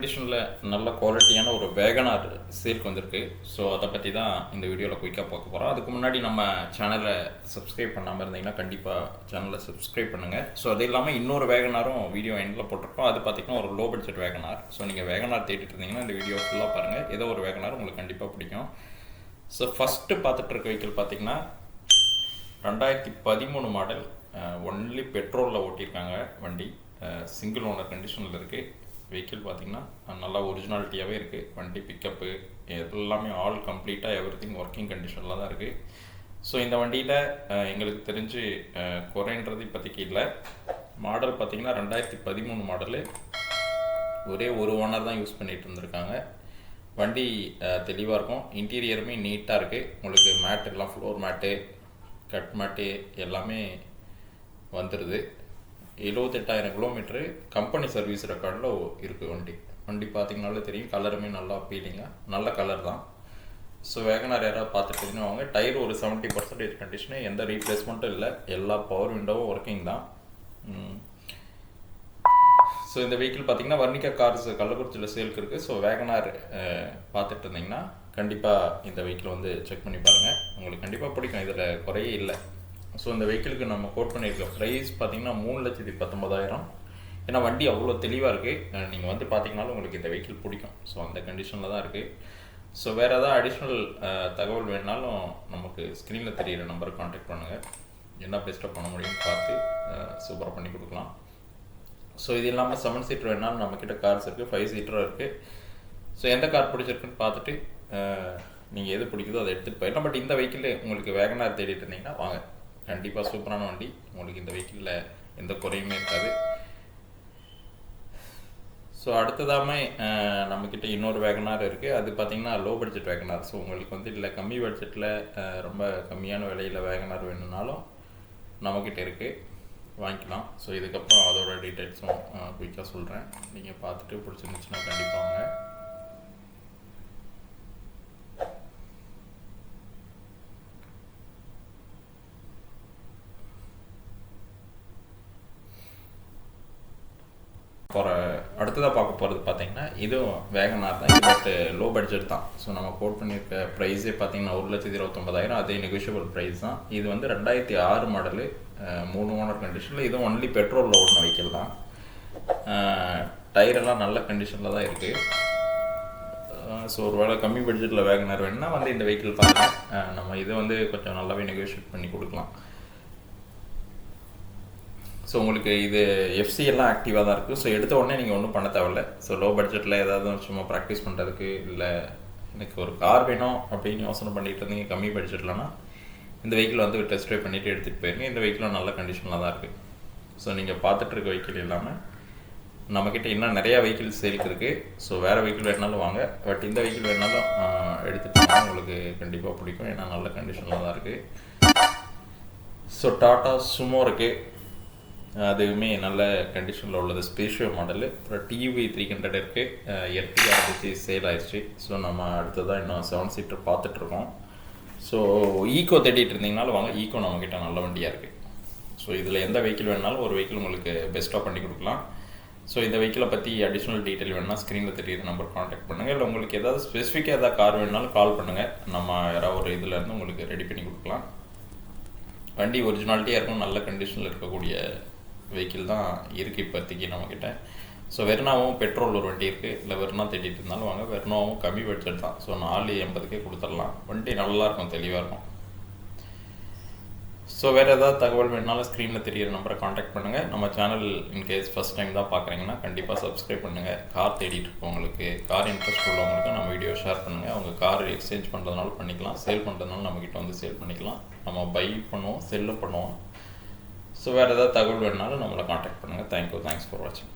கண்டிஷனில் நல்ல குவாலிட்டியான ஒரு வேகனார் சேல்க்கு வந்திருக்கு. ஸோ அதை பற்றி தான் இந்த வீடியோவில் குயிக்காக பார்க்க போகிறோம். அதுக்கு முன்னாடி நம்ம சேனலை சப்ஸ்கிரைப் பண்ணாமல் இருந்தீங்கன்னா கண்டிப்பாக சேனலை சப்ஸ்கிரைப் பண்ணுங்கள். ஸோ அது இல்லாமல் இன்னொரு வேகனாரும் வீடியோ எண்டில் போட்டிருக்கோம். அது பார்த்திங்கன்னா ஒரு லோ பட்ஜெட் வேகனார். ஸோ நீங்கள் வேகனார் தேடிட்டு இருந்தீங்கன்னா இந்த வீடியோ ஃபுல்லாக பாருங்கள். ஏதோ ஒரு வேகனார் உங்களுக்கு கண்டிப்பாக பிடிக்கும். ஸோ ஃபஸ்ட்டு பார்த்துட்டு இருக்க வெஹிக்கிள் பார்த்திங்கன்னா 2013 மாடல், ஒன்லி பெட்ரோலில் ஓட்டியிருக்காங்க வண்டி. சிங்கிள் ஓனர் கண்டிஷனில் இருக்குது. வெஹிக்கிள் பார்த்திங்கன்னா நல்லா ஒரிஜினாலிட்டியாகவே இருக்குது. வண்டி பிக்கப்பு எல்லாமே ஆல் கம்ப்ளீட்டாக எவ்ரிதிங் ஒர்க்கிங் கண்டிஷனில் தான் இருக்குது. ஸோ இந்த வண்டியில் எங்களுக்கு தெரிஞ்சு குறைன்றது இப்போதைக்கு இல்லை. மாடல் பார்த்திங்கன்னா 2013 மாடலு, ஒரே ஒரு ஓனர் தான் யூஸ் பண்ணிகிட்டு இருந்திருக்காங்க. வண்டி தெளிவாக இருக்கும். இன்டீரியருமே நீட்டாக இருக்குது. உங்களுக்கு மேட்டு எல்லாம் ஃப்ளோர் மேட்டு, கட் மேட்டு எல்லாமே வந்துடுது. 78,000 கிலோமீட்ரு கம்பெனி சர்வீஸ் ரெக்கார்டில் இருக்குது வண்டி பார்த்திங்கனாலே தெரியும். கலருமே நல்லா அப்பீலிங்காக நல்ல கலர் தான். ஸோ வேகனார் யாராவது பார்த்துட்டு வாங்க. டயர் ஒரு 70% கண்டிஷனு, எந்த ரீப்ளேஸ்மெண்ட்டும் இல்லை. எல்லா பவர் விண்டோவும் ஒர்க்கிங் தான். ஸோ இந்த வெஹிக்கிள் பார்த்திங்கன்னா வர்ணிகா கார்ஸ் கள்ளக்குறிச்சியில் சேல்க்கு இருக்குது. ஸோ வேகனார் பார்த்துட்டு இருந்தீங்கன்னா கண்டிப்பாக இந்த வெஹிக்கிள் வந்து செக் பண்ணி பாருங்கள். உங்களுக்கு கண்டிப்பாக பிடிக்கும், இதில் குறையே இல்லை. ஸோ இந்த வெஹிக்கிளுக்கு நம்ம கோட் பண்ணியிருக்க ப்ரைஸ் பார்த்திங்கன்னா 3,19,000. ஏன்னா வண்டி அவ்வளோ தெளிவாக இருக்குது. நீங்கள் வந்து பார்த்திங்கனாலும் உங்களுக்கு இந்த வெஹிக்கிள் பிடிக்கும். ஸோ அந்த கண்டிஷனில் தான் இருக்குது. ஸோ வேறு ஏதாவது அடிஷ்னல் தகவல் வேணுனாலும் நமக்கு ஸ்க்ரீனில் தெரிகிற நம்பருக்கு கான்டாக்ட் பண்ணுங்கள். என்ன பெஸ்ட்டாக பண்ண முடியும்னு பார்த்து சூப்பராக பண்ணி கொடுக்கலாம். ஸோ இது இல்லாமல் 7 சீட்டர் வேணாலும் நம்மக்கிட்ட கார்ஸ் இருக்குது, 5 சீட்டரும் இருக்குது. ஸோ எந்த கார் பிடிச்சிருக்குன்னு பார்த்துட்டு நீங்கள் எது பிடிக்குதோ அதை எடுத்துகிட்டு போயிடலாம். பட் இந்த வெஹிக்கிள் உங்களுக்கு வேகனார் தேடிட்டு இருந்தீங்கன்னா வாங்க, கண்டிப்பாக சூப்பரான வண்டி. உங்களுக்கு இந்த வெஹிக்கிளில் எந்த குறையுமே இருக்காது. ஸோ அடுத்ததாமே நம்மக்கிட்ட இன்னொரு வேகனார் இருக்குது. அது பார்த்திங்கன்னா லோ பட்ஜெட் வேகனார். ஸோ உங்களுக்கு வந்து இல்லை கம்மி பட்ஜெட்டில் ரொம்ப கம்மியான விலையில் வேகனார் வேணும்னாலும் நம்மக்கிட்ட இருக்குது, வாங்கிக்கலாம். ஸோ இதுக்கப்புறம் அதோட டீட்டெயில்ஸும் குயிக்காக சொல்கிறேன். நீங்கள் பார்த்துட்டு பிடிச்சிருந்துச்சுன்னா கண்டிப்பாக வாங்க. அடுத்ததாக பார்க்க போகிறது பார்த்திங்கன்னா இதுவும் வேகனார் தான். இது பட் லோ பட்ஜெட் தான். ஸோ நம்ம கோட் பண்ணியிருக்க ப்ரைஸே பார்த்திங்கன்னா 1,29,000. அதே நெகோஷியபிள் ப்ரைஸ் தான். இது வந்து 2006 மாடலு, 3 ஓனர் கண்டிஷனில். இதுவும் ஒன்லி பெட்ரோலில் ஓடின வெஹிக்கிள் தான். டயரெல்லாம் நல்ல கண்டிஷனில் தான் இருக்குது. ஸோ ஒரு வேளை கம்மி பட்ஜெட்டில் வேகனார் வேணுன்னா வந்து இந்த வெஹிக்கிள் பாருங்கள். நம்ம இதை வந்து கொஞ்சம் நல்லாவே நெகோஷியேட் பண்ணி கொடுக்கலாம். ஸோ உங்களுக்கு இது எஃப்சி எல்லாம் ஆக்டிவாக தான் இருக்குது. ஸோ எடுத்த உடனே நீங்கள் ஒன்றும் பண்ண தேவையில்லை. ஸோ லோ பட்ஜெட்டில் ஏதாவது சும்மா ப்ராக்டிஸ் பண்ணுறதுக்கு, இல்லை எனக்கு ஒரு கார் வேணும் அப்படின்னு யோசனை பண்ணிகிட்டு இருந்தீங்க கம்மி பட்ஜெட்லனா இந்த வெஹிக்கிள் வந்து டெஸ்ட் ட்ரைவ் பண்ணிவிட்டு எடுத்துகிட்டு போயிருங்க. இந்த வெஹிக்கிளும் நல்ல கண்டிஷனில் தான் இருக்குது. ஸோ நீங்கள் பார்த்துட்ருக்க வெஹிக்கிள் இல்லாமல் நம்மக்கிட்ட இன்னும் நிறையா வெஹிக்கிள்ஸ் சேல்க்கு இருக்குது. ஸோ வேறு வெஹிக்கிள் வேணாலும் வாங்க. பட் இந்த வெஹிக்கிள் வேணாலும் எடுத்துகிட்டு போனால் உங்களுக்கு கண்டிப்பாக பிடிக்கும். ஏன்னா நல்ல கண்டிஷனில் தான் இருக்குது. ஸோ டாட்டா சுமோ இருக்குது, அதுவுமே நல்ல கண்டிஷனில் உள்ளது. ஸ்பேஷியோ மாடலு. அப்புறம் டிவி 300 இருக்குது. எர்டிகா ஆரம்பிச்சு சேல் ஆயிடுச்சு. ஸோ நம்ம அடுத்ததான் இன்னும் 7 சீட்டர் பார்த்துட்ருக்கோம். ஸோ ஈக்கோ தேடிட்டு இருந்தீங்கனாலும் வாங்க, ஈக்கோ நம்மக்கிட்ட நல்ல வண்டியாக இருக்குது. ஸோ இதில் எந்த வெஹிக்கிள் வேணாலும் ஒரு வெஹிக்கிள் உங்களுக்கு பெஸ்ட்டாக பண்ணி கொடுக்கலாம். ஸோ இந்த வெஹிக்கிளை பற்றி அடிஷ்னல் டீட்டெயில் வேணுன்னா ஸ்க்ரீனில் தெரியுற நம்பர் கான்டாக்ட் பண்ணுங்கள். இல்லை உங்களுக்கு ஏதாவது ஸ்பெசிஃபிக்காக ஏதாவது கார் வேணுனாலும் கால் பண்ணுங்கள். நம்ம யாராவது ஒரு இதிலேருந்து உங்களுக்கு ரெடி பண்ணி கொடுக்கலாம். வண்டி ஒரிஜினாலிட்டியாக இருக்கும், நல்ல கண்டிஷனில் இருக்கக்கூடிய வெஹிக்கிள் தான் இருக்குது இப்போதைக்கு நம்மக்கிட்ட. ஸோ வெர்னாவும் பெட்ரோல் ஒரு வண்டி இருக்குது. இல்லை வெர்னா தேடிட்டு இருந்தாலும் வாங்க. வெர்னாவும் கம்மி பட்ஜெட் தான். ஸோ 480,000 கொடுத்துடலாம். வண்டி நல்லாயிருக்கும், தெளிவாக இருக்கும். ஸோ வேறு ஏதாவது தகவல் வேணுனாலும் ஸ்க்ரீனில் தெரியிற நம்பரை கான்டாக்ட் பண்ணுங்கள். நம்ம சேனல் இன்கேஸ் ஃபஸ்ட் டைம் தான் பார்க்குறீங்கன்னா கண்டிப்பாக சப்ஸ்கிரைப் பண்ணுங்கள். கார் தேடிட்டு இருக்கவங்களுக்கு, கார் இன்ட்ரெஸ்ட் உள்ளவங்களுக்கு நம்ம வீடியோ ஷேர் பண்ணுங்கள். அவங்க கார் எக்ஸ்சேஞ்ச் பண்ணுறதுனால பண்ணிக்கலாம், சேல் பண்ணுறதுனால நம்மக்கிட்ட வந்து சேல் பண்ணிக்கலாம். நம்ம பை பண்ணுவோம், செல்லும் பண்ணுவோம். ஸோ வேறு ஏதாவது தகவல் வேணுனாலும் நம்மளை கான்டாக்ட் பண்ணுங்கள். தேங்க்யூ, தேங்க்ஸ் ஃபார் வாட்சிங்.